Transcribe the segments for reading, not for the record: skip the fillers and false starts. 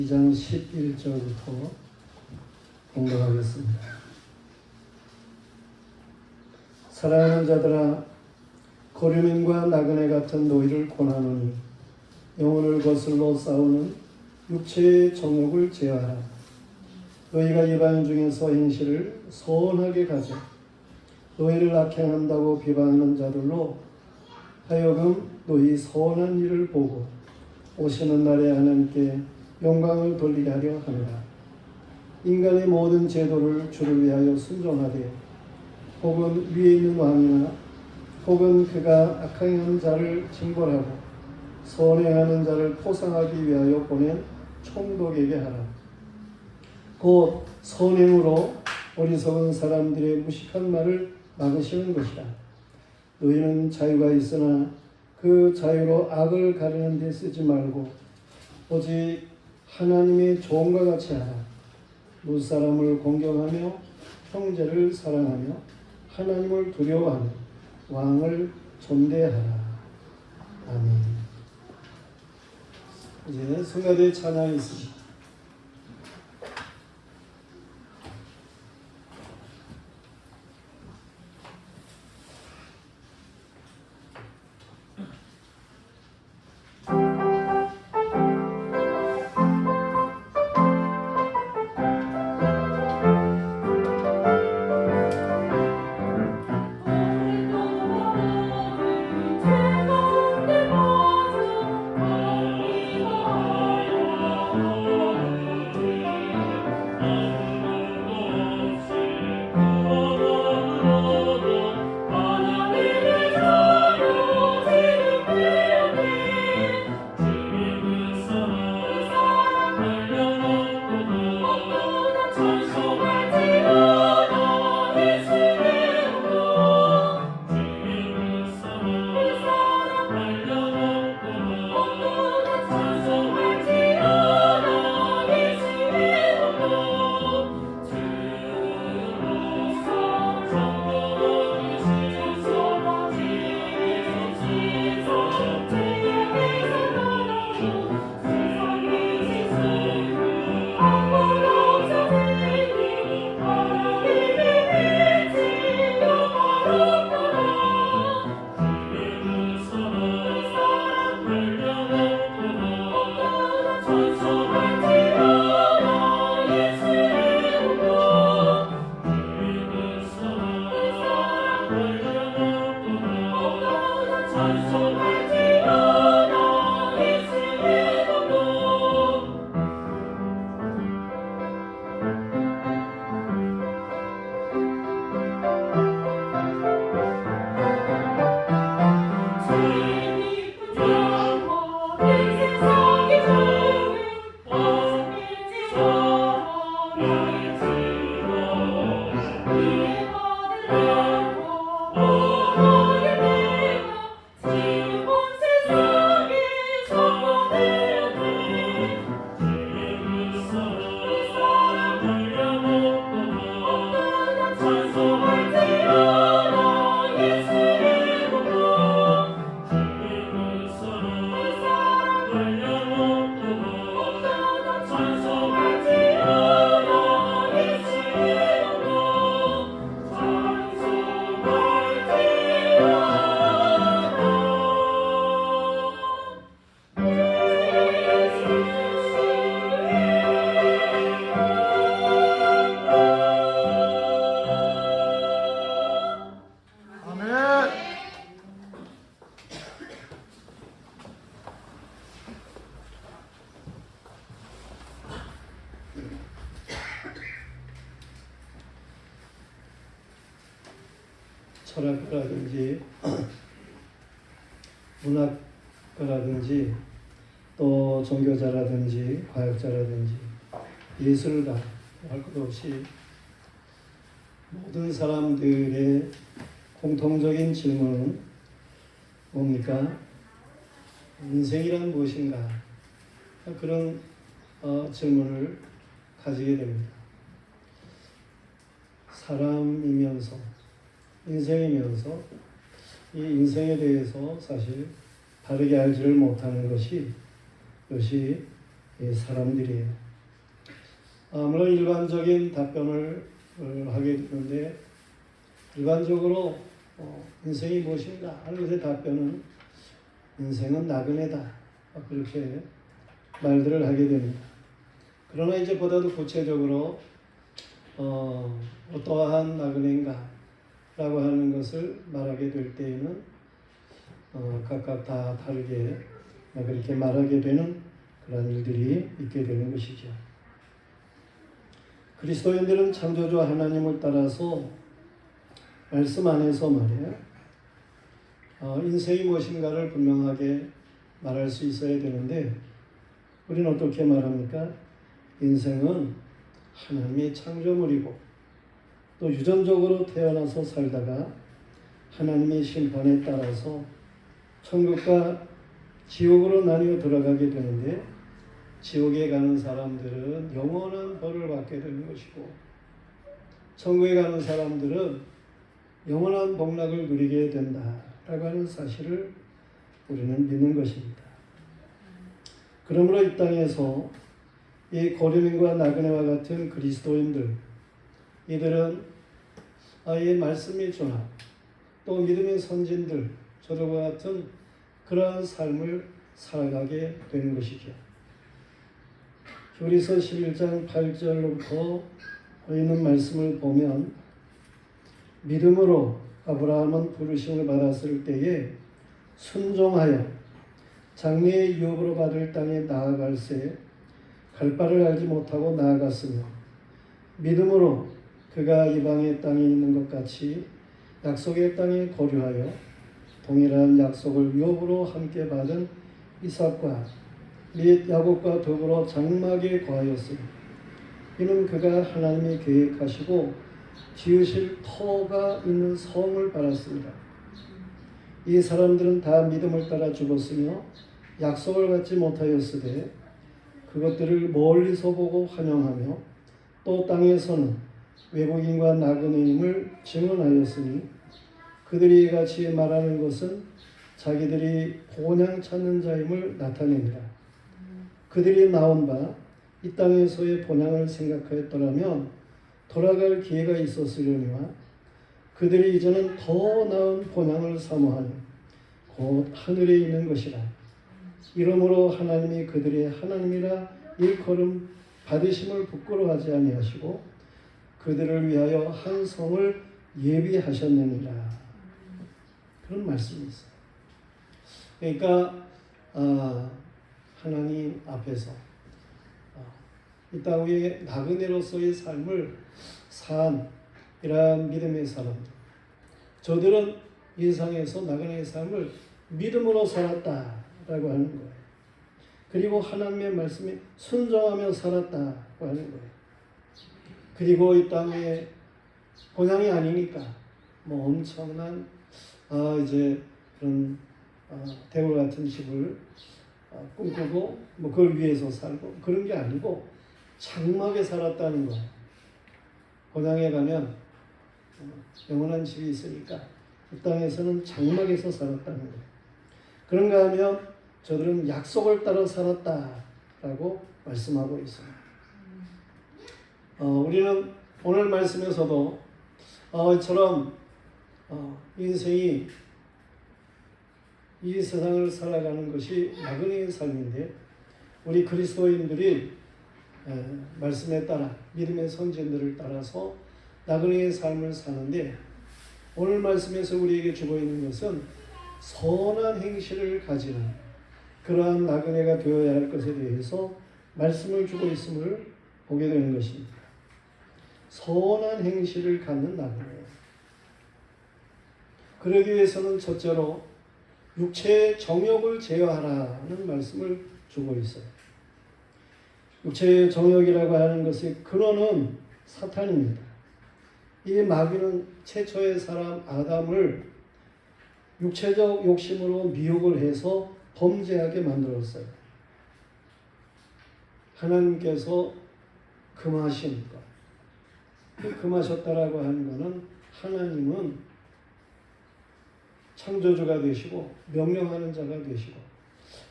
2장 11절부터 공부하겠습니다. 사랑하는 자들아, 거류민과 나그네 같은 노이를 권하노니 영혼을 거슬러 싸우는 육체의 정욕을 제하라. 너희가 이방 중에서 행실을 선하게 가져 너희를 악행한다고 비방하는 자들로 하여금 너희 선한 일을 보고 오시는 날에 하나님께 영광을 돌리게 하려 합니다. 인간의 모든 제도를 주를 위하여 순종하되 혹은 위에 있는 왕이나 혹은 그가 악행하는 자를 징벌하고 선행하는 자를 포상하기 위하여 보낸 총독에게 하라. 곧 선행으로 어리석은 사람들의 무식한 말을 막으시는 것이라. 너희는 자유가 있으나 그 자유로 악을 가리는 데 쓰지 말고 오직 하나님의 종과 같이 하라. 무사람을 공경하며 형제를 사랑하며 하나님을 두려워하며 왕을 존대하라. 아멘. 이제 성가대 찬양이 있습니다. 철학가라든지 문학가라든지 또 종교자라든지 과학자라든지 예술가 할 것 없이 모든 사람들의 공통적인 질문은 뭡니까? 인생이란 무엇인가? 그런 질문을 가지게 됩니다. 사람이면서 인생이면서 이 인생에 대해서 사실 바르게 알지를 못하는 것이 사람들이에요. 물론 일반적인 답변을 하게 되는데 일반적으로 인생이 무엇인가 하는 것의 답변은 인생은 나그네다 그렇게 말들을 하게 됩니다. 그러나 이제 보다도 구체적으로 어떠한 나그네인가 라고 하는 것을 말하게 될 때에는 각각 다 다르게 그렇게 말하게 되는 그런 일들이 있게 되는 것이죠. 그리스도인들은 창조주 하나님을 따라서 말씀 안에서 말이에요. 인생이 무엇인가를 분명하게 말할 수 있어야 되는데 우리는 어떻게 말합니까? 인생은 하나님의 창조물이고 또 유전적으로 태어나서 살다가 하나님의 심판에 따라서 천국과 지옥으로 나뉘어 들어가게 되는데 지옥에 가는 사람들은 영원한 벌을 받게 되는 것이고 천국에 가는 사람들은 영원한 복락을 누리게 된다라고 하는 사실을 우리는 믿는 것입니다. 그러므로 이 땅에서 이 고린과 나그네와 같은 그리스도인들 이들은 이 말씀이 주나 또 믿음의 선진들 저들과 같은 그러한 삶을 살아가게 되는 것이죠. 히브리서 11장 8절로부터 있는 말씀을 보면 믿음으로 아브라함은 부르심을 받았을 때에 순종하여 장래의 유업으로 받을 땅에 나아갈새 갈 바를 알지 못하고 나아갔으며 믿음으로 그가 이방의 땅에 있는 것 같이 약속의 땅에 거류하여 동일한 약속을 유업으로 함께 받은 이삭과 및 야곱과 더불어 장막에 거하였으니 이는 그가 하나님이 계획하시고 지으실 터가 있는 성을 바랐습니다. 이 사람들은 다 믿음을 따라 죽었으며 약속을 받지 못하였으되 그것들을 멀리서 보고 환영하며 또 땅에서는 외국인과 나그네임을 증언하였으니 그들이 이같이 말하는 것은 자기들이 본향 찾는 자임을 나타냅니다. 그들이 나온 바 이 땅에서의 본향을 생각하였더라면 돌아갈 기회가 있었으려니와 그들이 이제는 더 나은 본향을 사모하니 곧 하늘에 있는 것이라. 이러므로 하나님이 그들의 하나님이라 일컬음 받으심을 부끄러워하지 아니하시고 그들을 위하여 한 성을 예비하셨느니라. 그런 말씀이 있어요. 그러니까 하나님 앞에서 이 땅 위에 나그네로서의 삶을 산 이러한 믿음의 사람들, 저들은 이 세상에서 나그네의 삶을 믿음으로 살았다라고 하는 거예요. 그리고 하나님의 말씀에 순종하며 살았다고 하는 거예요. 그리고 이 땅에 본향이 아니니까 뭐 엄청난 이제 그런 대궐 같은 집을 꿈꾸고 뭐 그걸 위해서 살고 그런 게 아니고 장막에 살았다는 거예요. 본향에 가면 영원한 집이 있으니까 이 땅에서는 장막에서 살았다는 거예요. 그런가 하면 저들은 약속을 따라 살았다라고 말씀하고 있습니다. 우리는 오늘 말씀에서도 이처럼 인생이 이 세상을 살아가는 것이 나그네의 삶인데 우리 그리스도인들이 말씀에 따라 믿음의 선진들을 따라서 나그네의 삶을 사는데 오늘 말씀에서 우리에게 주고 있는 것은 선한 행실을 가지는 그러한 나그네가 되어야 할 것에 대해서 말씀을 주고 있음을 보게 되는 것입니다. 선한 행실을 갖는 나그네. 그러기 위해서는 첫째로 육체의 정욕을 제어하라는 말씀을 주고 있어요. 육체의 정욕이라고 하는 것의 근원은 사탄입니다. 이 마귀는 최초의 사람 아담을 육체적 욕심으로 미혹을 해서 범죄하게 만들었어요. 하나님께서 금하신 것, 금하셨다라고 하는 것은 하나님은 창조주가 되시고 명령하는 자가 되시고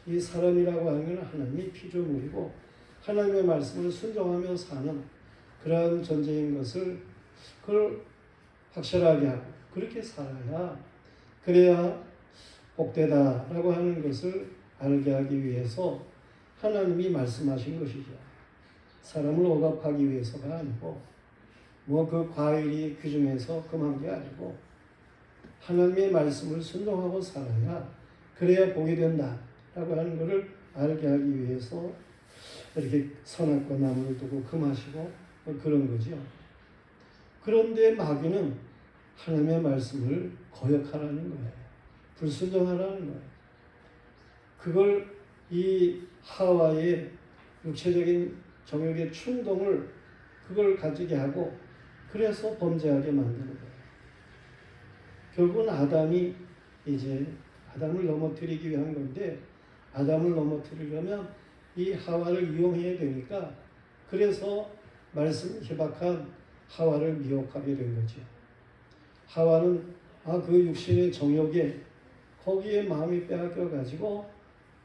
이 사람이라고 하는 것은 하나님의 피조물이고 하나님의 말씀을 순종하며 사는 그런 존재인 것을 그걸 확실하게 하고 그렇게 살아야 그래야 복되다라고 하는 것을 알게 하기 위해서 하나님이 말씀하신 것이죠. 사람을 억압하기 위해서가 아니고 뭐 그 과일이 규정해서 금한 게 아니고 하나님의 말씀을 순종하고 살아야 그래야 복이 된다라고 하는 것을 알게 하기 위해서 이렇게 선악과 나무를 두고 금하시고 그런 거죠. 그런데 마귀는 하나님의 말씀을 거역하라는 거예요. 불순종하라는 거예요. 그걸 이 하와의 육체적인 정욕의 충동을 그걸 가지게 하고 그래서 범죄하게 만드는 거예요. 결국은 아담이 이제 아담을 넘어뜨리기 위한 건데 아담을 넘어뜨리려면 이 하와를 이용해야 되니까 그래서 말씀 희박한 하와를 미혹하게 된 거죠. 하와는 그 육신의 정욕에 거기에 마음이 빼앗겨 가지고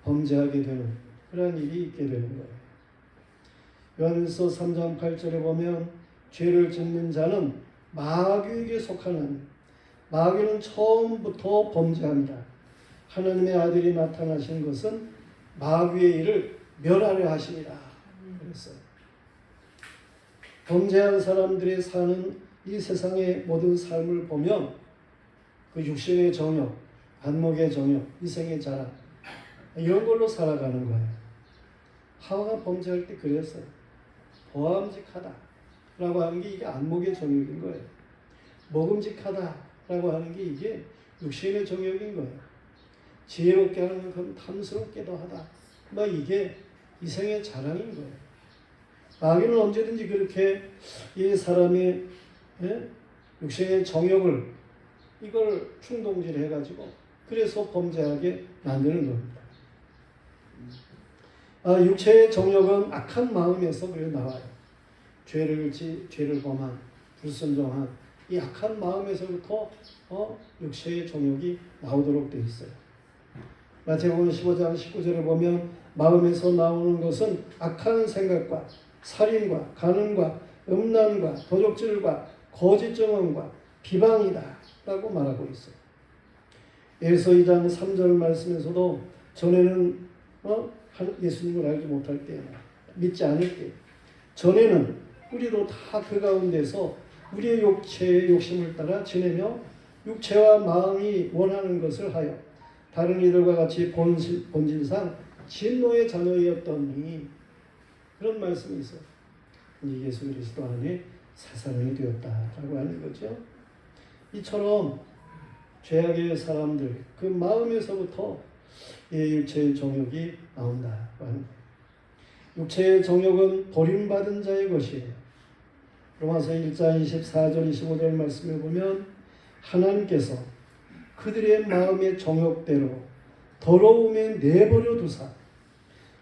범죄하게 되는 그런 일이 있게 되는 거예요. 요한일서 3장 8절에 보면 죄를 짓는 자는 마귀에게 속하는 마귀는 처음부터 범죄합니다. 하나님의 아들이 나타나신 것은 마귀의 일을 멸하려 하십니다. 그랬어요. 범죄한 사람들이 사는 이 세상의 모든 삶을 보면 그 육신의 정욕, 안목의 정욕, 이생의 자랑 이런 걸로 살아가는 거예요. 하와가 범죄할 때 그랬어요. 보암직하다라고 하는 게 이게 안목의 정욕인 거예요. 먹음직하다라고 하는 게 이게 육신의 정욕인 거예요. 지혜롭게 하는 건 탐스럽게도 하다. 막 이게 이생의 자랑인 거예요. 마귀는 언제든지 그렇게 이 사람의 육신의 정욕을 이걸 충동질 해가지고 그래서 범죄하게 만드는 겁니다. 육체의 정욕은 악한 마음에서 그래 나와요. 죄를 범한, 불순종한 이 악한 마음에서부터 육체의 정욕이 나오도록 되어 있어요. 마태복음 15장 19절에 보면 마음에서 나오는 것은 악한 생각과 살인과 간음과 음란과 도적질과 거짓 증언과 비방이다 라고 말하고 있어요. 에베소 2장 3절 말씀에서도 전에는 예수님을 알지 못할 때 믿지 않을 때 전에는 우리도 다 그 가운데서 우리의 육체의 욕심을 따라 지내며 육체와 마음이 원하는 것을 하여 다른 이들과 같이 본질상 진노의 자녀였더니 그런 말씀이 있어요. 이제 예수 그리스도 안에 새 사람이 되었다라고 하는 거죠. 이처럼 죄악의 사람들 그 마음에서부터 이 육체의 정욕이 나온다고 하는 거예요. 육체의 정욕은 버림받은 자의 것이에요. 로마서 1장 24절 25절 말씀에 보면 하나님께서 그들의 마음의 정욕대로 더러움에 내버려 두사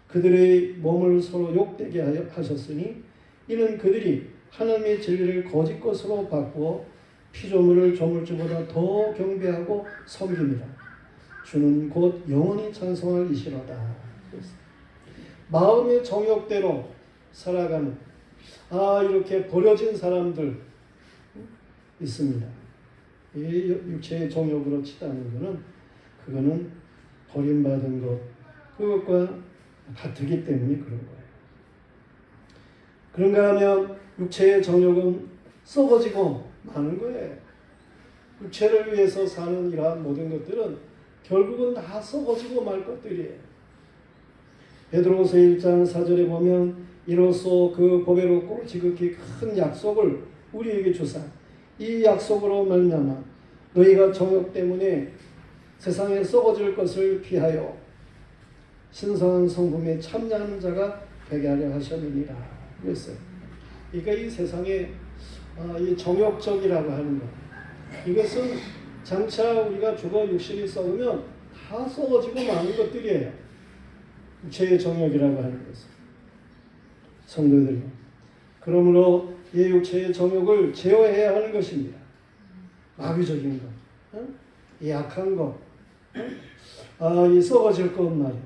그들의 몸을 서로 욕되게 하셨으니 이는 그들이 하나님의 진리를 거짓 것으로 바꾸어 피조물을 조물주보다 더 경배하고 섬깁니다. 주는 곧 영원히 찬송할 이시로다. 마음의 정욕대로 살아가는 이렇게 버려진 사람들 있습니다. 이 육체의 정욕으로 치닫는 것은 그거는 버림받은 것 그것과 같기 때문에 그런 거예요. 그런가 하면 육체의 정욕은 썩어지고 마는 거예요. 육체를 위해서 사는 이러한 모든 것들은 결국은 다 썩어지고 말 것들이에요. 베드로후서 1장 4절에 보면 이로써 그 보배롭고 지극히 큰 약속을 우리에게 주사 이 약속으로 말미암아 너희가 정욕 때문에 세상에 썩어질 것을 피하여 신성한 성품에 참여하는 자가 되게 하려 하셨느니라 그랬어요. 그러니까 이 세상에 이 정욕적이라고 하는 것 이것은 장차 우리가 죽어 육신이 썩으면 다 썩어지고 마는 것들이에요. 육체의 정욕이라고 하는 것은 성도들이 그러므로 이 육체의 정욕을 제어해야 하는 것입니다. 마귀적인 것, 이 약한 것, 이 썩어질 것 말이에요.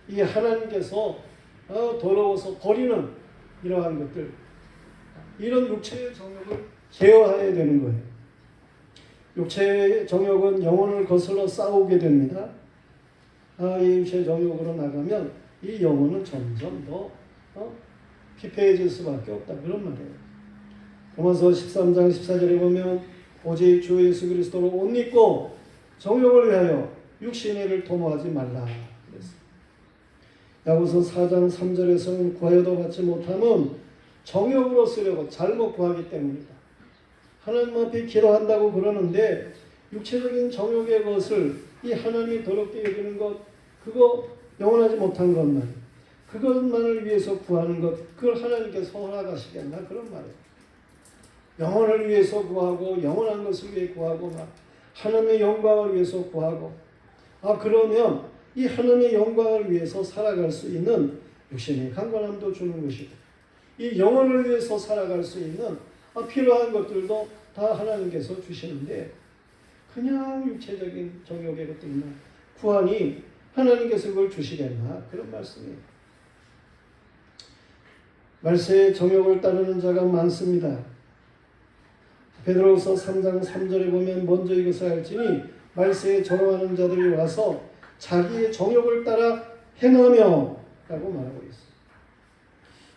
이 하나님께서 더러워서 버리는 이러한 것들, 이런 육체의 정욕을 제어해야 되는 거예요. 육체의 정욕은 영혼을 거슬러 싸우게 됩니다. 이 육체의 정욕으로 나가면 이 영혼은 점점 더 피폐해질 수밖에 없다, 그런 말이에요. 로마서 13장 14절에 보면 오직 주 예수 그리스도로 옷 입고 정욕을 위하여 육신의 일을 도모하지 말라 그랬어요. 야고보서 4장 3절에서는 구하여도 받지 못함은 정욕으로 쓰려고 잘못 구하기 때문이다. 하나님 앞에 기도한다고 그러는데 육체적인 정욕의 것을 이 하나님이 더럽게 여기는 것, 그거 영원하지 못한 것만, 그것만을 위해서 구하는 것, 그걸 하나님께서 허락하시겠나, 그런 말이에요. 영혼을 위해서 구하고 영원한 것을 위해 구하고 막 하나님의 영광을 위해서 구하고, 그러면 이 하나님의 영광을 위해서 살아갈 수 있는 육신의 강건함도 주는 것이고, 이 영혼을 위해서 살아갈 수 있는 필요한 것들도 다 하나님께서 주시는데, 그냥 육체적인 정욕의 것들만 구하니 하나님께서 그걸 주시겠나, 그런 말씀이에요. 말세의 정욕을 따르는 자가 많습니다. 베드로후서 3장 3절에 보면 먼저 이것을 알지니 말세에 정욕하는 자들이 와서 자기의 정욕을 따라 행하며 라고 말하고 있어요.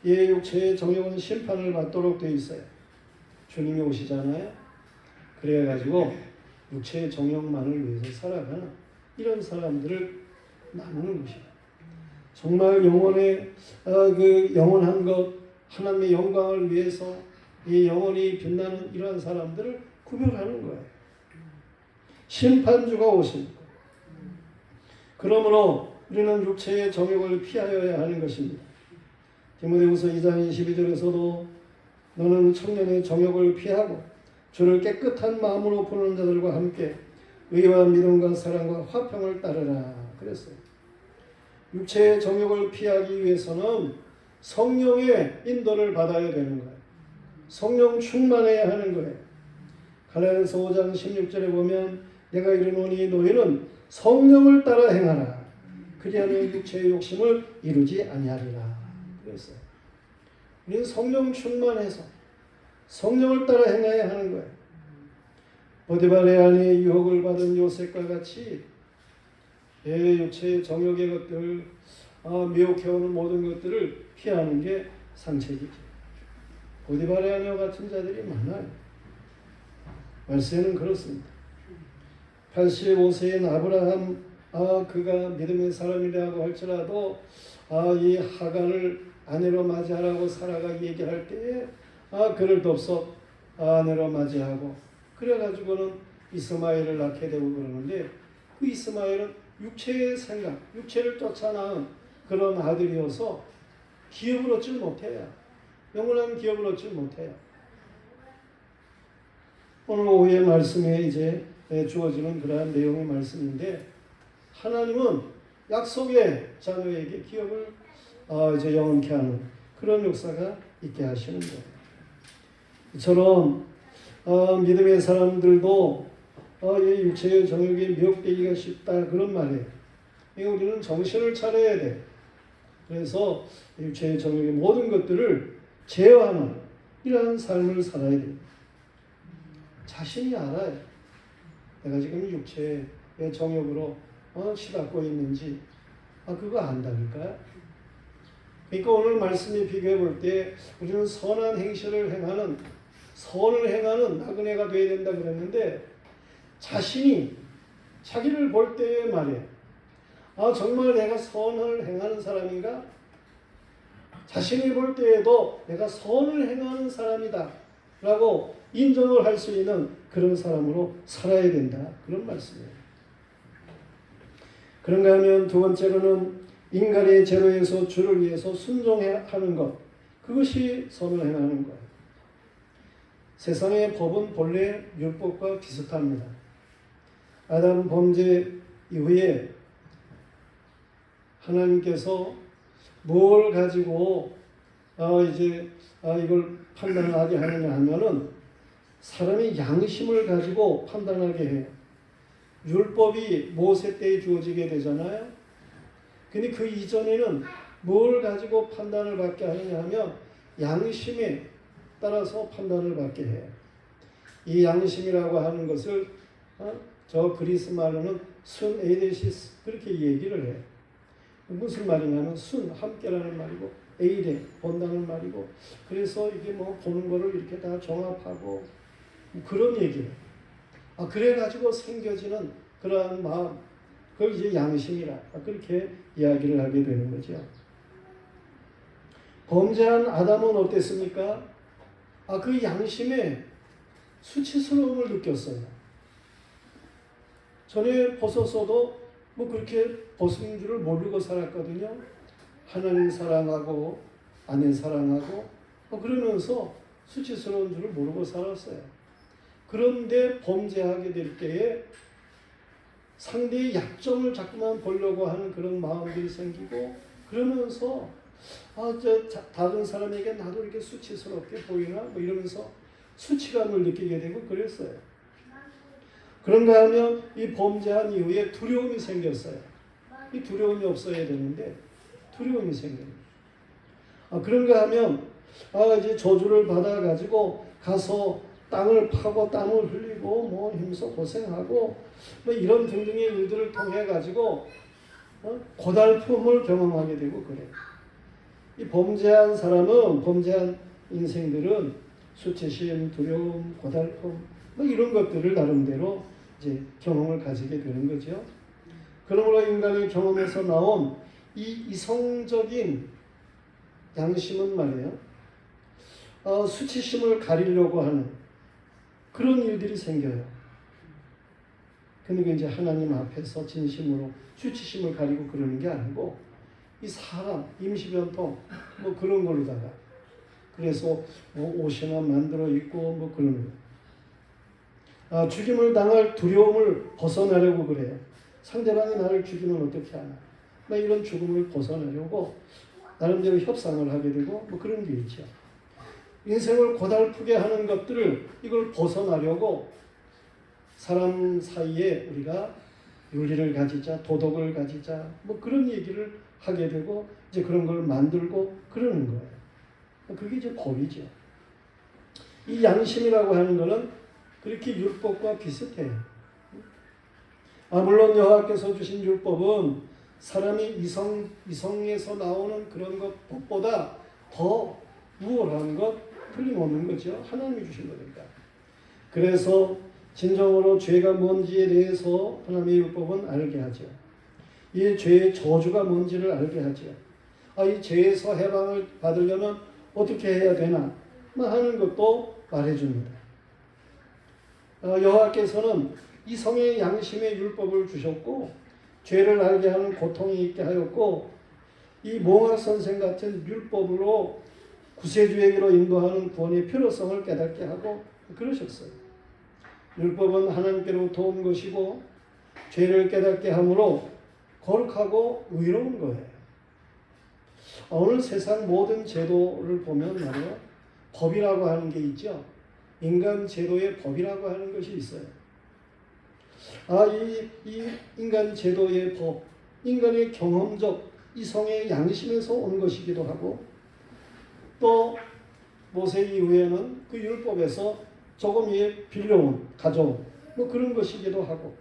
이 육체의 정욕은 심판을 받도록 되어 있어요. 주님이 오시잖아요. 그래가지고 육체의 정욕만을 위해서 살아가는 이런 사람들을 나누는 것이다. 정말 영혼의 그 영원한 것, 하나님의 영광을 위해서 이 영혼이 빛나는 이러한 사람들을 구별하는 거예요. 심판주가 오신 것. 그러므로 우리는 육체의 정욕을 피하여야 하는 것입니다. 디모데후서 2장 22절에서도 너는 청년의 정욕을 피하고 주를 깨끗한 마음으로 보는 자들과 함께 의와 믿음과 사랑과 화평을 따르라 그랬어요. 육체의 정욕을 피하기 위해서는 성령의 인도를 받아야 되는 거예요. 성령 충만해야 하는 거예요. 갈라디아서 5장 16절에 보면 내가 이르노니 너희는 성령을 따라 행하라. 그리하면 육체의 욕심을 이루지 아니하리라 그랬어요. 우리는 성령 충만해서 성령을 따라 행해야 하는 거예요. 보디발의 아내 유혹을 받은 요셉과 같이 육체의 정욕의 것들, 미혹해오는 모든 것들을 피하는 게 상책이죠. 보디발의 아내와 같은 자들이 많아요. 말세는 그렇습니다. 85세인 아브라함, 그가 믿음의 사람이라고 할지라도 이 하간을 아내로 맞이하라고 사라가 얘기할 때에 그를 덥석 아내로 맞이하고 그래가지고는 이스마엘을 낳게 되고 그러는데, 그 이스마엘은 육체의 생각, 육체를 쫓아나온 그런 아들이어서 기업을 얻지 못해요. 영원한 기업을 얻지 못해요. 오늘 오후의 말씀에 이제 주어지는 그러한 내용의 말씀인데, 하나님은 약속의 자녀에게 기업을 이제 영원케 하는 그런 역사가 있게 하시는 거예요. 이처럼 믿음의 사람들도 이 육체의 정욕에 미혹되기가 쉽다 그런 말이에요. 우리는 정신을 차려야 돼. 그래서 육체의 정욕의 모든 것들을 제어하는 이러한 삶을 살아야 됩니다. 자신이 알아요. 내가 지금 육체의 정욕으로 시닫고 있는지 그거 안다니까요. 그러니까 오늘 말씀에 비교해 볼 때 우리는 선한 행실을 행하는, 선을 행하는 나그네가 되어야 된다 그랬는데, 자신이 자기를 볼 때에 말이에요. 정말 내가 선을 행하는 사람인가? 자신이 볼 때에도 내가 선을 행하는 사람이다 라고 인정을 할 수 있는 그런 사람으로 살아야 된다, 그런 말씀이에요. 그런가 하면 두 번째로는 인간의 죄로에서 주를 위해서 순종해야 하는 것, 그것이 선을 행하는 것. 세상의 법은 본래 율법과 비슷합니다. 아담 범죄 이후에 하나님께서 뭘 가지고 이걸 판단하게 하느냐 하면은 사람이 양심을 가지고 판단하게 해요. 율법이 모세 때에 주어지게 되잖아요. 근데 그 이전에는 뭘 가지고 판단을 받게 하느냐 하면 양심에 따라서 판단을 받게 해요. 이 양심이라고 하는 것을 저 그리스 말로는 순 에이데시스 그렇게 얘기를 해요. 무슨 말이냐면 순 함께라는 말이고 에이데 본다는 말이고 그래서 이게 뭐 보는 거를 이렇게 다 종합하고 그런 얘기예요. 그래가지고 생겨지는 그러한 마음 그걸 이제 양심이라 그렇게 이야기를 하게 되는 거죠. 범죄한 아담은 어땠습니까? 그 양심에 수치스러움을 느꼈어요. 전에 벗었어도 뭐 그렇게 벗은 줄을 모르고 살았거든요. 하나님 사랑하고 아내 사랑하고 그러면서 수치스러운 줄을 모르고 살았어요. 그런데 범죄하게 될 때에 상대의 약점을 자꾸만 보려고 하는 그런 마음들이 생기고 그러면서 다른 사람에게 나도 이렇게 수치스럽게 보이나 뭐 이러면서 수치감을 느끼게 되고 그랬어요. 그런가 하면 이 범죄한 이후에 두려움이 생겼어요. 이 두려움이 없어야 되는데 두려움이 생깁니다. 그런가 하면 이제 저주를 받아가지고 가서 땅을 파고 땀을 흘리고 뭐 힘써 고생하고 뭐 이런 등등의 일들을 통해 가지고 고달픔을 경험하게 되고 그래요. 이 범죄한 사람은 범죄한 인생들은 수치심, 두려움, 고달픔 뭐 이런 것들을 나름대로 이제 경험을 가지게 되는 거죠. 그러므로 인간의 경험에서 나온 이 이성적인 양심은 말이에요. 수치심을 가리려고 하는 그런 일들이 생겨요. 그러니까 이제 하나님 앞에서 진심으로 수치심을 가리고 그러는 게 아니고 이 사람, 임시변통 뭐 그런 걸로다가 그래서 뭐 옷이나 만들어 입고 뭐 그러는 거예요. 죽임을 당할 두려움을 벗어나려고 그래요. 상대방이 나를 죽이면 어떻게 하나. 뭐 이런 죽음을 벗어나려고 나름대로 협상을 하게 되고 뭐 그런 게 있죠. 인생을 고달프게 하는 것들을 이걸 벗어나려고 사람 사이에 우리가 윤리를 가지자, 도덕을 가지자, 뭐 그런 얘기를 하게 되고 이제 그런 걸 만들고 그러는 거예요. 그게 이제 법이죠. 이 양심이라고 하는 거는 그렇게 율법과 비슷해요. 물론 여호와께서 주신 율법은 사람이 이성에서 나오는 그런 것보다 더 우월한 것 틀림없는 거죠. 하나님이 주신 거니까. 그래서 진정으로 죄가 뭔지에 대해서 하나님의 율법은 알게 하죠. 이 죄의 저주가 뭔지를 알게 하죠. 이 죄에서 해방을 받으려면 어떻게 해야 되나 하는 것도 말해줍니다. 여호와께서는 이성의 양심의 율법을 주셨고 죄를 알게 하는 고통이 있게 하였고 이 몽학 선생 같은 율법으로 구세주에게로 인도하는 구원의 필요성을 깨닫게 하고 그러셨어요. 율법은 하나님께로부터 온 것이고 죄를 깨닫게 함으로 거룩하고 의로운 거예요. 오늘 세상 모든 제도를 보면 말이에요. 법이라고 하는 게 있죠. 인간 제도의 법이라고 하는 것이 있어요. 이 인간 제도의 법, 인간의 경험적 이성의 양심에서 온 것이기도 하고 또 모세 이후에는 그 율법에서 조금 빌려온, 가져온 뭐 그런 것이기도 하고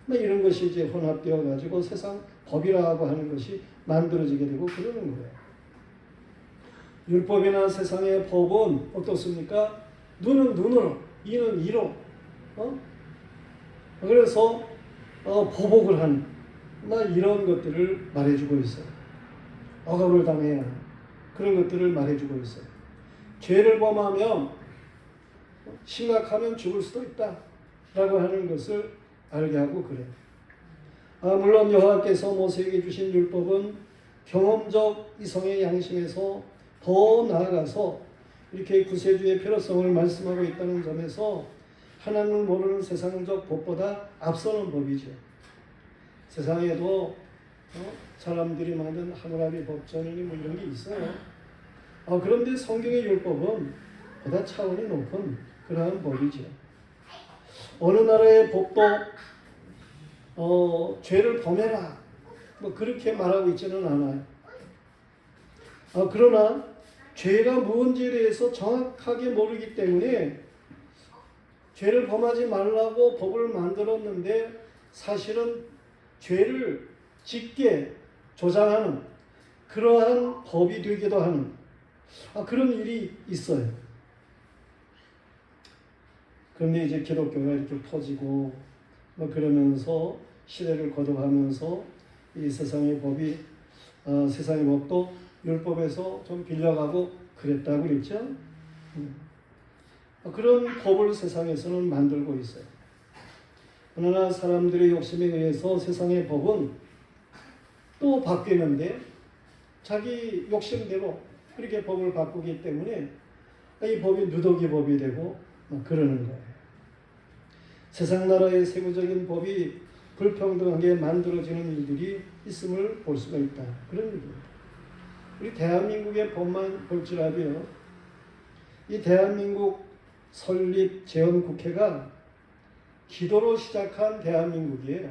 뭐 이런 것이 이제 혼합되어 가지고 세상 법이라고 하는 것이 만들어지게 되고 그러는 거예요. 율법이나 세상의 법은 어떻습니까? 눈은 눈으로, 이는 이로, 그래서 보복을 하는 이런 것들을 말해주고 있어요. 억압을 당해야 하는 그런 것들을 말해주고 있어요. 죄를 범하면 심각하면 죽을 수도 있다라고 하는 것을 알게 하고 그래요. 물론 여호와께서 모세에게 주신 율법은 경험적 이성의 양심에서 더 나아가서 이렇게 구세주의 필요성을 말씀하고 있다는 점에서 하나님을 모르는 세상적 법보다 앞서는 법이죠. 세상에도 사람들이 만든 하무라비 법전이니 뭐 이런 게 있어요. 그런데 성경의 율법은 보다 차원이 높은 그러한 법이죠. 어느 나라의 법도 죄를 범해라 뭐 그렇게 말하고 있지는 않아요. 그러나 죄가 무엇인지에 대해서 정확하게 모르기 때문에 죄를 범하지 말라고 법을 만들었는데 사실은 죄를 짓게 조장하는 그러한 법이 되기도 하는 그런 일이 있어요. 그런데 이제 기독교가 이렇게 퍼지고 그러면서 시대를 거듭하면서 이 세상의 법이 세상의 법도 율법에서 좀 빌려가고 그랬다고 그랬죠. 그런 법을 세상에서는 만들고 있어요. 그러나 사람들의 욕심에 의해서 세상의 법은 또 바뀌는데 자기 욕심대로 그렇게 법을 바꾸기 때문에 이 법이 누더기 법이 되고 그러는 거예요. 세상 나라의 세부적인 법이 불평등하게 만들어지는 일들이 있음을 볼 수가 있다. 그런 얘기입니다. 우리 대한민국의 법만 볼지라도요. 이 대한민국 설립 재헌국회가 기도로 시작한 대한민국이에요.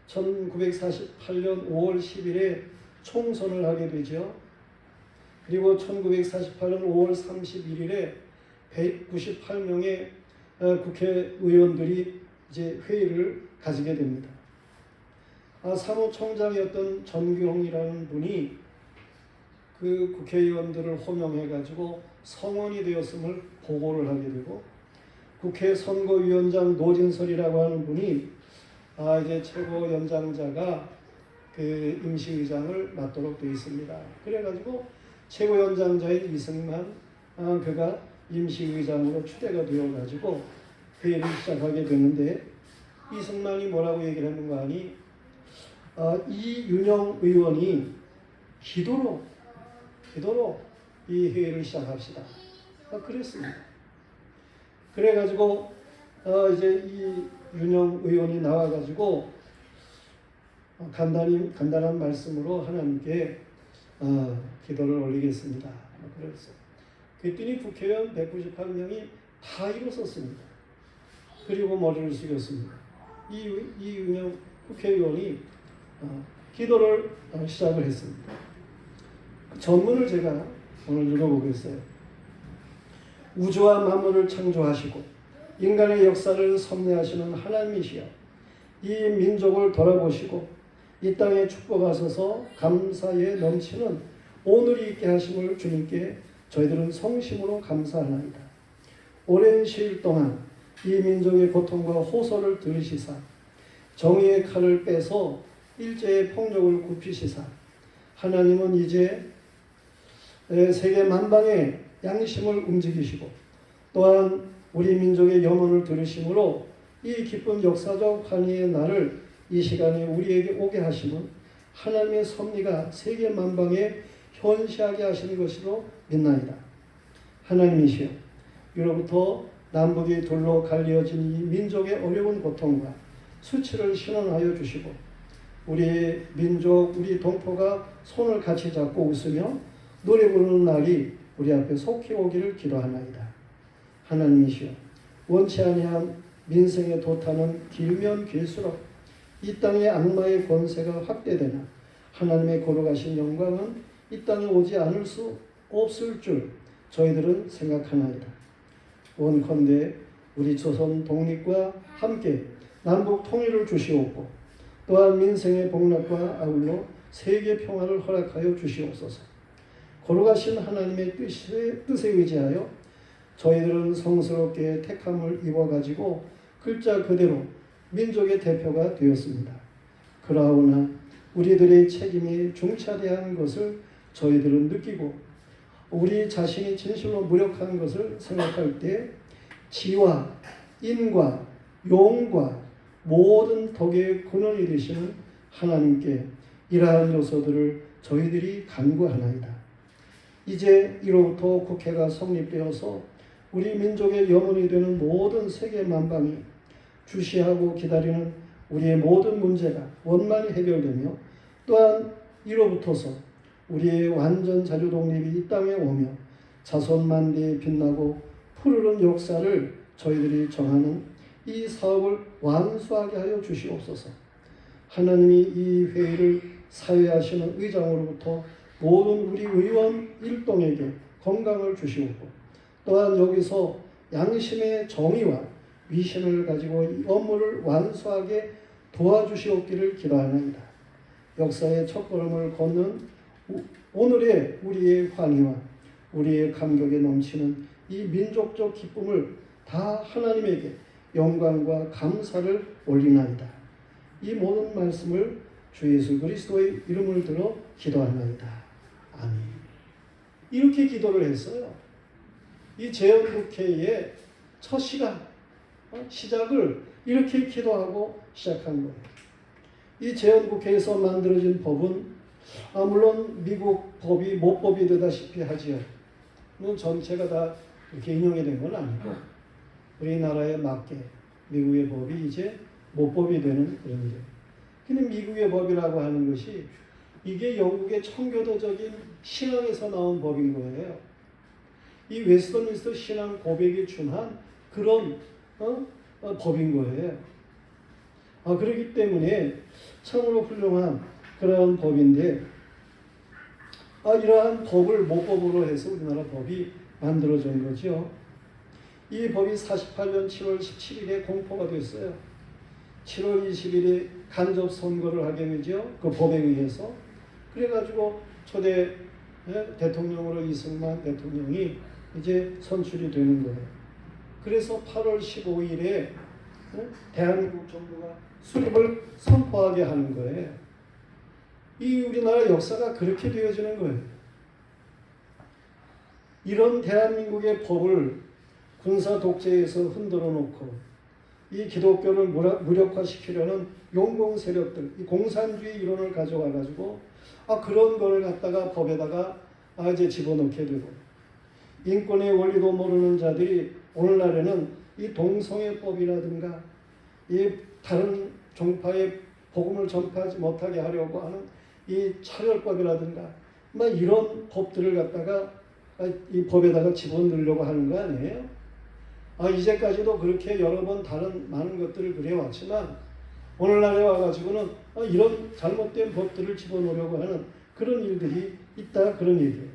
1948년 5월 10일에 총선을 하게 되죠. 그리고 1948년 5월 31일에 198명의 국회의원들이 이제 회의를 가지게 됩니다. 사무총장이었던 전규홍이라는 분이 그 국회의원들을 호명해가지고 성원이 되었음을 보고를 하게 되고, 국회 선거위원장 노진설이라고 하는 분이 이제 최고연장자가 그 임시의장을 맡도록 되어 있습니다. 그래가지고 최고연장자인 이승만 그가 임시의장으로 추대가 되어가지고 회의를 시작하게 되는데, 이승만이 뭐라고 얘기를 했는가 하니 이윤영 의원이 기도로 이 회의를 시작합시다. 그랬습니다. 그래가지고 이제 이 윤영 의원이 나와가지고 간단한 말씀으로 하나님께 기도를 올리겠습니다. 그랬어요. 그랬더니 국회의원 198명이 다 일어섰습니다. 그리고 머리를 숙였습니다. 이윤영 국회의원이 기도를 시작을 했습니다. 전문을 제가 오늘 읽어보겠어요. 우주와 만물을 창조하시고 인간의 역사를 섭리하시는 하나님이시여, 이 민족을 돌아보시고 이 땅에 축복하셔서 감사에 넘치는 오늘이 있게 하심을 주님께 저희들은 성심으로 감사하나이다. 오랜 시일 동안 이 민족의 고통과 호소를 들으시사 정의의 칼을 빼서 일제의 폭력을 굽히시사 하나님은 이제 세계 만방의 양심을 움직이시고 또한 우리 민족의 염원을 들으심으로 이 기쁜 역사적 환희의 날을 이 시간에 우리에게 오게 하심은 하나님의 섭리가 세계 만방에 현시하게 하시는 것으로 믿나이다. 하나님이시여, 위로부터 남북이 둘로 갈리어진 이 민족의 어려운 고통과 수치를 신원하여 주시고 우리 민족, 우리 동포가 손을 같이 잡고 웃으며 노래 부르는 날이 우리 앞에 속히 오기를 기도하나이다. 하나님이시여, 원치 아니한 민생의 도탄은 길면 길수록 이 땅의 악마의 권세가 확대되나 하나님의 거룩하신 영광은 이 땅에 오지 않을 수 없을 줄 저희들은 생각하나이다. 원컨대 우리 조선 독립과 함께 남북 통일을 주시옵고 또한 민생의 복락과 아울러 세계 평화를 허락하여 주시옵소서. 거룩하신 하나님의 뜻에 의지하여 저희들은 성스럽게 택함을 입어가지고 글자 그대로 민족의 대표가 되었습니다. 그러나 우리들의 책임이 중차대한 것을 저희들은 느끼고 우리 자신이 진실로 무력한 것을 생각할 때 지와 인과 용과 모든 덕의 근원이 되시는 하나님께 이러한 요소들을 저희들이 간구하나이다. 이제 이로부터 국회가 성립되어서 우리 민족의 염원이 되는 모든 세계 만방이 주시하고 기다리는 우리의 모든 문제가 원만히 해결되며 또한 이로부터서 우리의 완전 자주 독립이 이 땅에 오며 자손만대에 빛나고 푸르른 역사를 저희들이 정하는 이 사업을 완수하게 하여 주시옵소서. 하나님이 이 회의를 사회하시는 의장으로부터 모든 우리 의원 일동에게 건강을 주시옵고 또한 여기서 양심의 정의와 위신을 가지고 이 업무를 완수하게 도와주시옵기를 기도하나이다. 역사의 첫걸음을 걷는 오늘의 우리의 환희와 우리의 감격에 넘치는 이 민족적 기쁨을 다 하나님에게 영광과 감사를 올리나이다. 이 모든 말씀을 주 예수 그리스도의 이름을 들어 기도하나이다. 아멘. 이렇게 기도를 했어요. 이 재헌국회의 첫 시작을 이렇게 기도하고 시작한 거예요. 이 재헌국회에서 만들어진 법은 물론 미국 법이 모법이 되다시피 하지요. 물론 전체가 다 이렇게 인용이 된 건 아니고 우리나라에 맞게 미국의 법이 이제 모법이 되는 그런 게. 근데 미국의 법이라고 하는 것이 이게 영국의 청교도적인 신앙에서 나온 법인 거예요. 이 웨스트민스터 신앙 고백에 준한 그런 법인 거예요. 그렇기 때문에 참으로 훌륭한 그런 법인데 이러한 법을 모법으로 해서 우리나라 법이 만들어진 거죠. 이 법이 48년 7월 17일에 공포가 됐어요. 7월 20일에 간접 선거를 하게 되죠. 그 법에 의해서. 그래가지고 초대 대통령으로 이승만 대통령이 이제 선출이 되는 거예요. 그래서 8월 15일에 대한민국 정부가 수립을 선포하게 하는 거예요. 이 우리나라 역사가 그렇게 되어지는 거예요. 이런 대한민국의 법을 군사 독재에서 흔들어 놓고 이 기독교를 무력화시키려는 용공 세력들, 이 공산주의 이론을 가져와 가지고 그런 거를 갖다가 법에다가 이제 집어넣게 되고 인권의 원리도 모르는 자들이 오늘날에는 이 동성애법이라든가 이 다른 종파의 복음을 전파하지 못하게 하려고 하는 이 차별법이라든가 이런 법들을 갖다가 이 법에다가 집어넣으려고 하는 거 아니에요? 이제까지도 그렇게 여러 번 다른 많은 것들을 그려왔지만 오늘날에 와가지고는 이런 잘못된 법들을 집어넣으려고 하는 그런 일들이 있다 그런 얘기예요.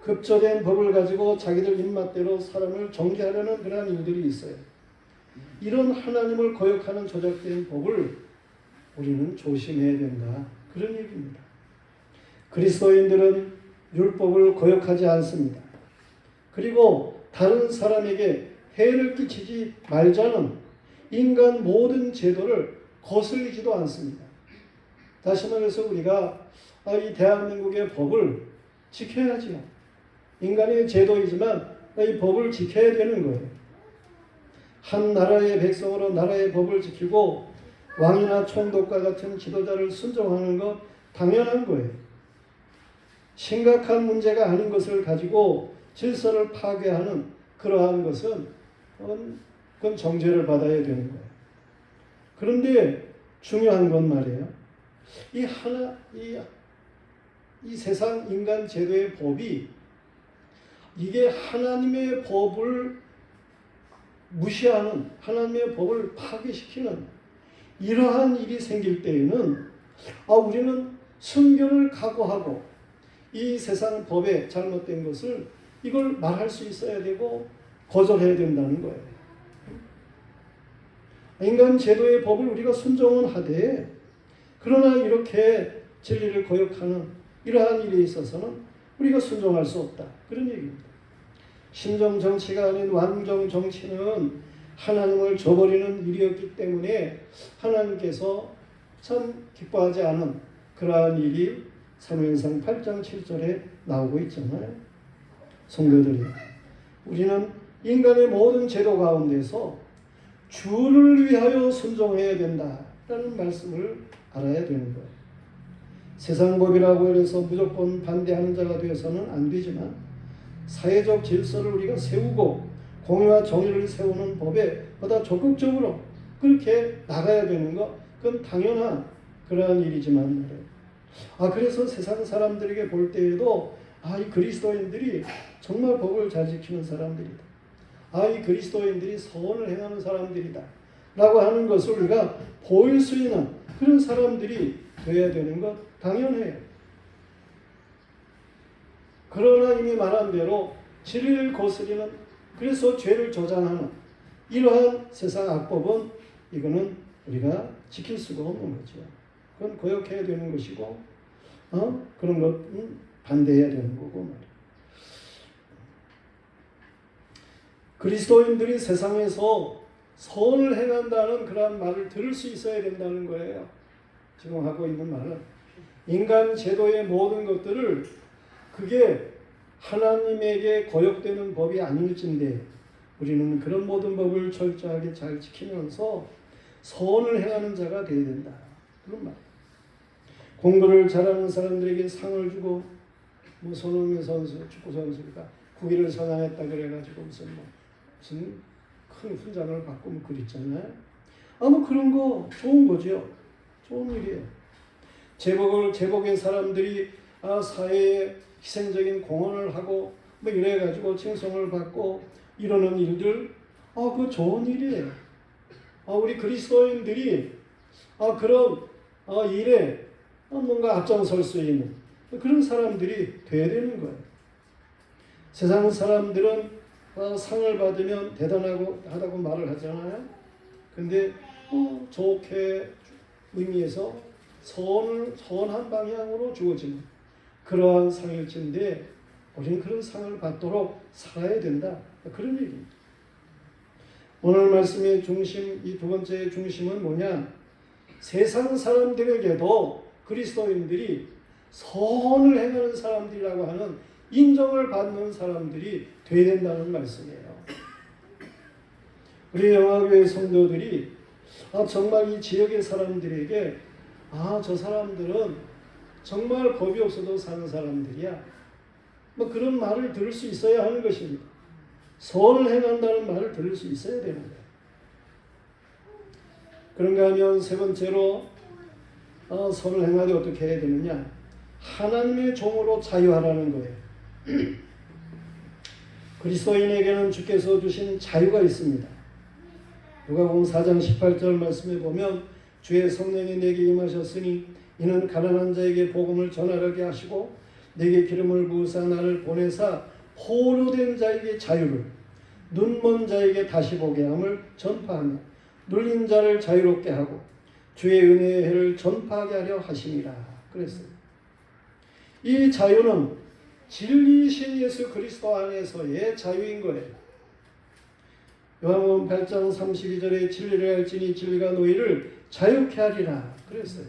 급조된 법을 가지고 자기들 입맛대로 사람을 정죄하려는 그런 일들이 있어요. 이런 하나님을 거역하는 조작된 법을 우리는 조심해야 된다 그런 얘기입니다. 그리스도인들은 율법을 거역하지 않습니다. 그리고 다른 사람에게 해를 끼치지 말자는 인간 모든 제도를 거슬리지도 않습니다. 다시 말해서 우리가 이 대한민국의 법을 지켜야지요. 인간의 제도이지만 이 법을 지켜야 되는 거예요. 한 나라의 백성으로 나라의 법을 지키고 왕이나 총독과 같은 지도자를 순종하는 것 당연한 거예요. 심각한 문제가 아닌 것을 가지고 질서를 파괴하는 그러한 것은 그건 정죄를 받아야 되는 거예요. 그런데 중요한 건 말이에요. 이 세상 인간 제도의 법이 이게 하나님의 법을 무시하는 하나님의 법을 파괴시키는 이러한 일이 생길 때에는 우리는 순교를 각오하고 이 세상 법에 잘못된 것을 이걸 말할 수 있어야 되고 거절해야 된다는 거예요. 인간 제도의 법을 우리가 순종은 하되 그러나 이렇게 진리를 거역하는 이러한 일에 있어서는 우리가 순종할 수 없다. 그런 얘기입니다. 신정 정치가 아닌 완정 정치는 하나님을 저버리는 일이었기 때문에 하나님께서 참 기뻐하지 않은 그러한 일이 사무엘상 8장 7절에 나오고 있잖아요. 성도들이 우리는 인간의 모든 제도 가운데서 주를 위하여 순종해야 된다라는 말씀을 알아야 되는 거예요. 세상 법이라고 해서 무조건 반대하는 자가 되어서는 안 되지만 사회적 질서를 우리가 세우고 공의와 정의를 세우는 법에 보다 적극적으로 그렇게 나가야 되는 것 그건 당연한 그러한 일이지만 말이에요. 그래서 세상 사람들에게 볼 때에도 이 그리스도인들이 정말 법을 잘 지키는 사람들이다. 이 그리스도인들이 선을 행하는 사람들이다. 라고 하는 것을 우리가 보일 수 있는 그런 사람들이 되어야 되는 것 당연해요. 그러나 이미 말한 대로 진리를 거스리는, 그래서 죄를 조장하는 이러한 세상 악법은 이거는 우리가 지킬 수가 없는 거죠. 그건 고역해야 되는 것이고 그런 것은 반대해야 되는 거고 말이에요. 그리스도인들이 세상에서 선을 행한다는 그런 말을 들을 수 있어야 된다는 거예요. 지금 하고 있는 말은 인간 제도의 모든 것들을 그게 하나님에게 거역되는 법이 아닐진데 우리는 그런 모든 법을 철저하게 잘 지키면서 선을 행하는 자가 되어야 된다. 그런 말이에요. 공부를 잘하는 사람들에게 상을 주고 뭐 손흥민 선수, 축구 선수가 국위를 선양했다 그래가지고 무슨 큰 훈장을 받고 뭐 그랬잖아요. 뭐 그런 거 좋은 거죠. 좋은 일이에요. 제복의 사람들이 사회에 희생적인 공헌을 하고 뭐 이래가지고 칭송을 받고 이러는 일들, 그거 좋은 일이에요. 우리 그리스도인들이 그런 일에 뭔가 앞장설 수 있는 그런 사람들이 돼야 되는 거예요. 세상 사람들은 상을 받으면 대단하고 하다고 말을 하잖아요. 근데 좋게 의미에서 선한 방향으로 주어지는 그러한 상일진데 우리는 그런 상을 받도록 살아야 된다. 그런 얘기입니다. 오늘 말씀의 중심, 이 두 번째의 중심은 뭐냐? 세상 사람들에게도 그리스도인들이 선을 행하는 사람들이라고 하는 인정을 받는 사람들이 되어야 된다는 말씀이에요. 우리 영화교회 성도들이 정말 이 지역의 사람들에게 저 사람들은 정말 법이 없어도 사는 사람들이야. 뭐 그런 말을 들을 수 있어야 하는 것입니다. 선을 행한다는 말을 들을 수 있어야 되는 거예요. 그런가 하면 세 번째로 선을 행하되 어떻게 해야 되느냐? 하나님의 종으로 자유하라는 거예요. 그리스도인에게는 주께서 주신 자유가 있습니다. 누가복음 4장 18절 말씀에 보면 주의 성령이 내게 임하셨으니 이는 가난한 자에게 복음을 전하게 하시고 내게 기름을 부으사 나를 보내사 포로된 자에게 자유를, 눈먼 자에게 다시 보게 함을 전파하며 눌린 자를 자유롭게 하고 주의 은혜의 해를 전파하게 하려 하심이라 그랬어요. 이 자유는 진리이신 예수 그리스도 안에서의 자유인 거예요. 요한복음 8장 32절에 진리를 알지니 진리가 너희를 자유케 하리라 그랬어요.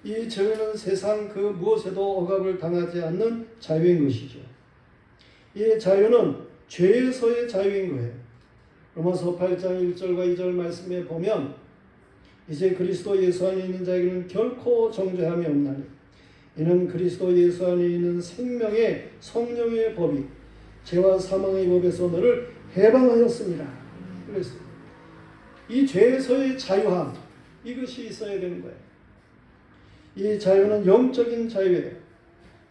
이 자유는 세상 그 무엇에도 억압을 당하지 않는 자유인 것이죠. 이 자유는 죄에서의 자유인 거예요. 로마서 8장 1절과 2절 말씀에 보면 이제 그리스도 예수 안에 있는 자에게는 결코 정죄함이 없나니 이는 그리스도 예수 안에 있는 생명의 성령의 법이 죄와 사망의 법에서 너를 해방하였습니다. 그랬어요. 이 죄에서의 자유함, 이것이 있어야 되는 거예요. 이 자유는 영적인 자유예요.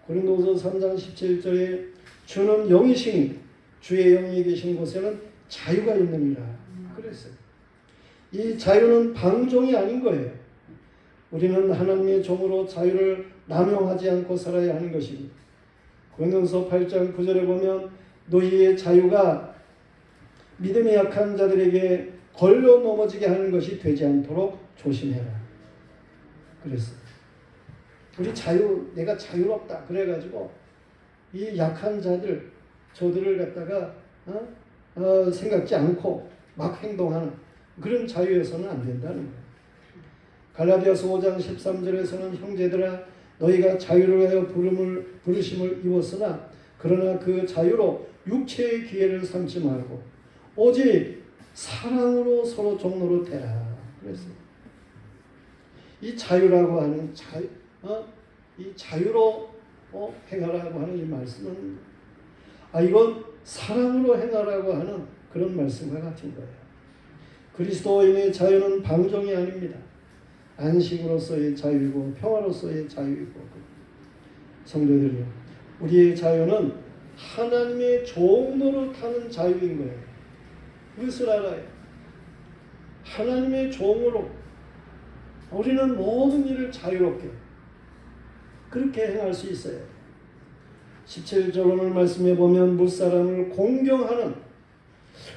고린도서 3장 17절에 주는 영이시니 주의 영이 계신 곳에는 자유가 있느니라 그랬어요. 이 자유는 방종이 아닌 거예요. 우리는 하나님의 종으로 자유를 남용하지 않고 살아야 하는 것입니다. 고린도서 8장 9절에 보면 너희의 자유가 믿음이 약한 자들에게 걸려 넘어지게 하는 것이 되지 않도록 조심해라 그랬어요. 우리 내가 자유롭다 그래가지고 이 약한 자들, 저들을 갖다가 생각지 않고 막 행동하는 그런 자유에서는 안 된다는 거예요. 갈라디아서 5장 13절에서는 형제들아 너희가 자유를 위하여 부르심을 입었으나 그러나 그 자유로 육체의 기회를 삼지 말고 오직 사랑으로 서로 종로로 되라 그랬어요. 이 자유라고 하는 이 자유로 행하라고 하는 이 말씀은 이건 사랑으로 행하라고 하는 그런 말씀과 같은 거예요. 그리스도인의 자유는 방종이 아닙니다. 안식으로서의 자유이고 평화로서의 자유이고 성도들이요, 우리의 자유는 하나님의 종으로 타는 자유인 거예요. 이것을 알아요. 하나님의 종으로 우리는 모든 일을 자유롭게 그렇게 행할 수 있어요. 17절 오늘 말씀에 보면 무사람을 공경하는,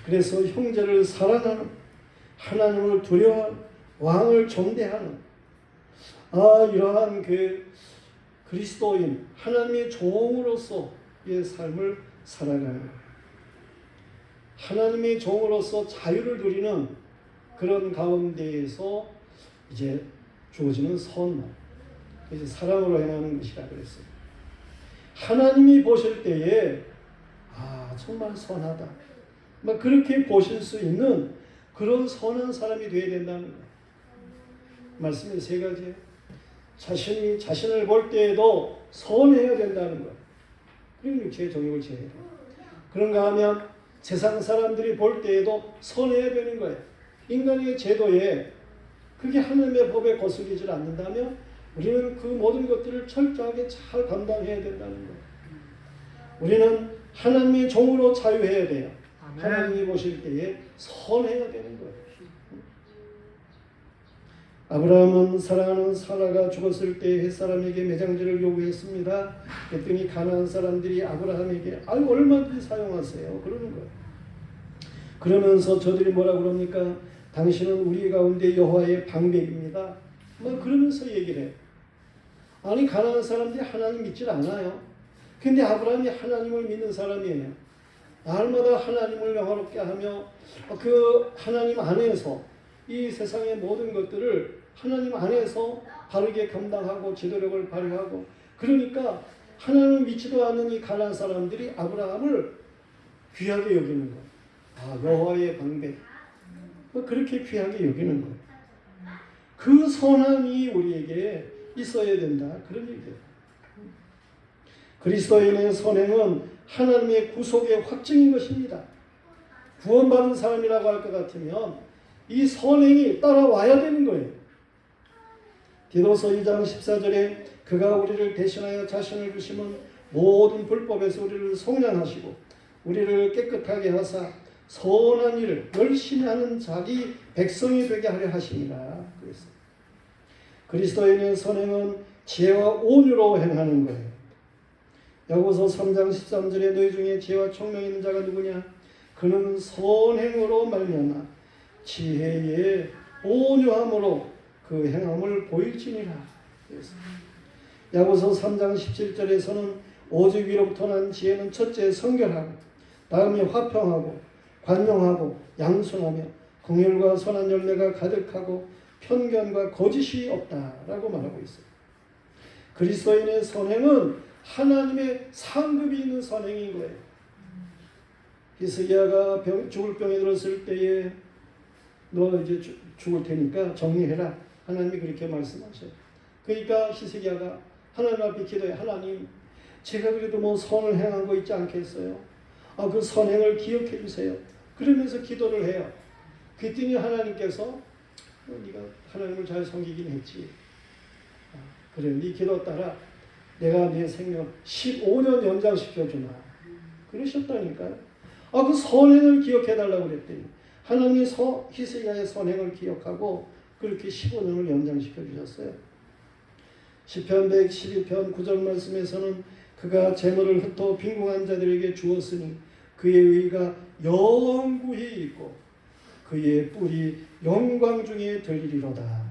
그래서 형제를 사랑하는, 하나님을 두려워하는, 왕을 존대하는 이러한 그 그리스도인 하나님의 종으로서의 삶을 살아가는, 하나님의 종으로서 자유를 누리는 그런 가운데에서 이제 주어지는 선만, 이제 사랑으로 행하는 것이라 그랬어요. 하나님이 보실 때에 정말 선하다, 막 그렇게 보실 수 있는 그런 선한 사람이 되어야 된다는 거예요. 말씀이 세 가지예요. 자신이 자신을 볼 때에도 선해야 된다는 거예요. 그리고 육체의 정욕을 제해야 돼요. 그런가 하면 세상 사람들이 볼 때에도 선해야 되는 거예요. 인간의 제도에 그게 하나님의 법에 거슬리지 않는다면 우리는 그 모든 것들을 철저하게 잘 감당해야 된다는 거예요. 우리는 하나님의 종으로 자유해야 돼요. 아멘. 하나님이 보실 때에 선해야 되는 거예요. 아브라함은 사랑하는 사라가 죽었을 때 햇사람에게 매장지를 요구했습니다. 그랬더니 가나안 사람들이 아브라함에게 얼마든지 사용하세요 그러는 거예요. 그러면서 저들이 뭐라 그럽니까? 당신은 우리 가운데 여호와의 방백입니다. 막 그러면서 얘기를 해요. 아니 가나안 사람들이 하나님 믿질 않아요. 근데 아브라함이 하나님을 믿는 사람이에요. 날마다 하나님을 영화롭게 하며 그 하나님 안에서 이 세상의 모든 것들을 하나님 안에서 바르게 감당하고 지도력을 발휘하고, 그러니까 하나님을 믿지도 않는 이 가나안 사람들이 아브라함을 귀하게 여기는 거예요. 여호와의 방백, 그렇게 귀하게 여기는 거예요. 그 선함이 우리에게 있어야 된다, 그런 얘기예요. 그리스도인의 선행은 하나님의 구속의 확증인 것입니다. 구원받은 사람이라고 할 것 같으면 이 선행이 따라와야 되는 거예요. 디도서 2장 14절에 그가 우리를 대신하여 자신을 주심은 모든 불법에서 우리를 속량하시고 우리를 깨끗하게 하사 선한 일을 열심히 하는 자기 백성이 되게 하려 하시니라. 그랬어요. 그리스도인의 선행은 지혜와 온유로 행하는 거예요. 야고보서 3장 13절에 너희 중에 지혜와 총명 있는 자가 누구냐? 그는 선행으로 말미암아 지혜의 온유함으로 그 행함을 보일지니라. 야고보서 3장 17절에서는 오직 위로부터 난 지혜는 첫째 성결하고 다음에 화평하고 관용하고 양순하며 긍휼과 선한 열매가 가득하고 편견과 거짓이 없다라고 말하고 있어요. 그리스도인의 선행은 하나님의 상급이 있는 선행인 거예요. 히스기야가 죽을 병이 들었을 때에 너 이제 죽을 테니까 정리해라. 하나님이 그렇게 말씀하셔요. 그러니까 히스기야가 하나님 앞에 기도해. 하나님, 제가 그래도 뭐 선을 행한 거 있지 않겠어요? 그 선행을 기억해 주세요. 그러면서 기도를 해요. 그랬더니 하나님께서 네가 하나님을 잘 섬기긴 했지. 그래, 네 기도 따라 내가 네 생명 15년 연장시켜주나. 그러셨다니까요. 그 선행을 기억해달라고 그랬더니 하나님이 히스기야의 선행을 기억하고 그렇게 15년을 연장시켜주셨어요. 시편 112편 9절 말씀에서는 그가 재물을 흩어 빈궁한 자들에게 주었으니 그의 의가 영구히 있고 그의 뿔이 영광 중에 들리리로다.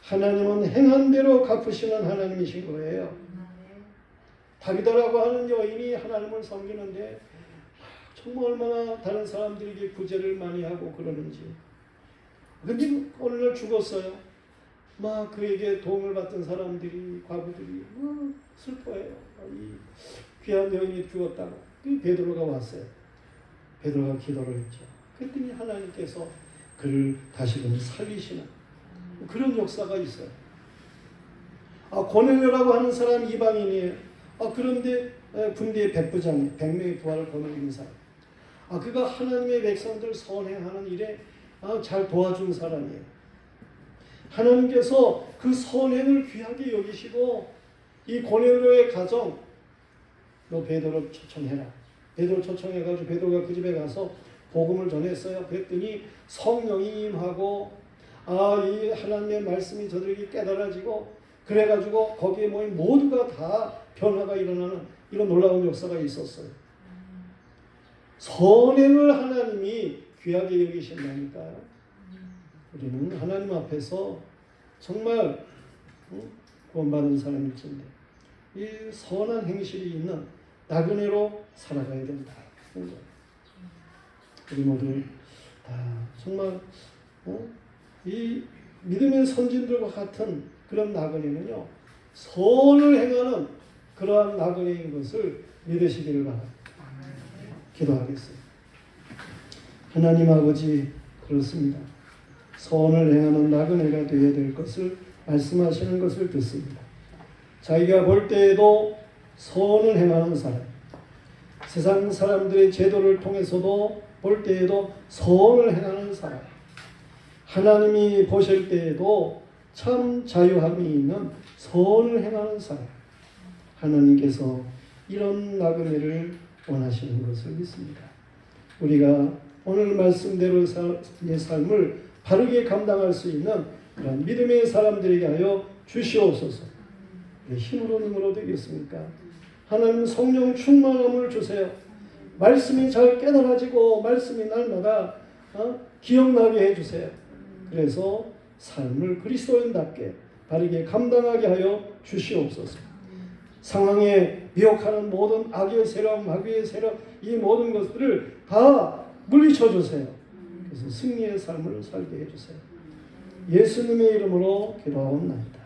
하나님은 행한 대로 갚으시는 하나님이신 거예요. 다비드라고 하는 여인이 하나님을 섬기는데 정말 얼마나 다른 사람들에게 구제를 많이 하고 그러는지. 근데 어느 날 죽었어요. 막 그에게 도움을 받던 사람들이, 과부들이 슬퍼해요. 이 귀한 여인이 죽었다고. 베드로가 왔어요. 베드로가 기도를 했죠. 그랬더니 하나님께서 그를 다시금 살리시는 그런 역사가 있어요. 고넬료라고 하는 사람 이방인이에요. 그런데 군대의 백부장이에요. 100명의 부하를 거느리는 사람. 그가 하나님의 백성들 선행하는 일에 잘 도와준 사람이에요. 하나님께서 그 선행을 귀하게 여기시고 이 고넬료의 가정, 너 베드로 초청해라. 베드로 초청해가지고 베드로가 그 집에 가서 복음을 전했어요. 그랬더니 성령이 임하고 이 하나님의 말씀이 저들에게 깨달아지고 그래가지고 거기에 모인 모두가 다 변화가 일어나는 이런 놀라운 역사가 있었어요. 선행을 하나님이 귀하게 여기신다니까요. 우리는 하나님 앞에서 정말 구원받은 사람일진데 이 선한 행실이 있는 나그네로 살아가야 된다. 우리 모두 다 정말 이 믿음의 선진들과 같은 그런 나그네는요, 선을 행하는 그러한 나그네인 것을 믿으시기를 바랍니다. 기도하겠습니다. 하나님 아버지, 그렇습니다. 선을 행하는 나그네가 되어야 될 것을 말씀하시는 것을 듣습니다. 자기가 볼 때에도 선을 행하는 사람, 세상 사람들의 제도를 통해서도 볼 때에도 선을 행하는 사람, 하나님이 보실 때에도 참 자유함이 있는 선을 행하는 사람, 하나님께서 이런 나그네를 원하시는 것을 믿습니다. 우리가 오늘 말씀대로 내 삶을 바르게 감당할 수 있는 그런 믿음의 사람들에게 하여 주시옵소서. 힘으로 능으로 되겠습니까? 하나님 성령 충만함을 주세요. 말씀이 잘 깨달아지고 말씀이 날마다 기억나게 해주세요. 그래서 삶을 그리스도인답게 바르게 감당하게 하여 주시옵소서. 상황에 미혹하는 모든 악의 세력, 마귀의 세력, 이 모든 것들을 다 물리쳐 주세요. 그래서 승리의 삶을 살게 해주세요. 예수님의 이름으로 기도하옵나이다.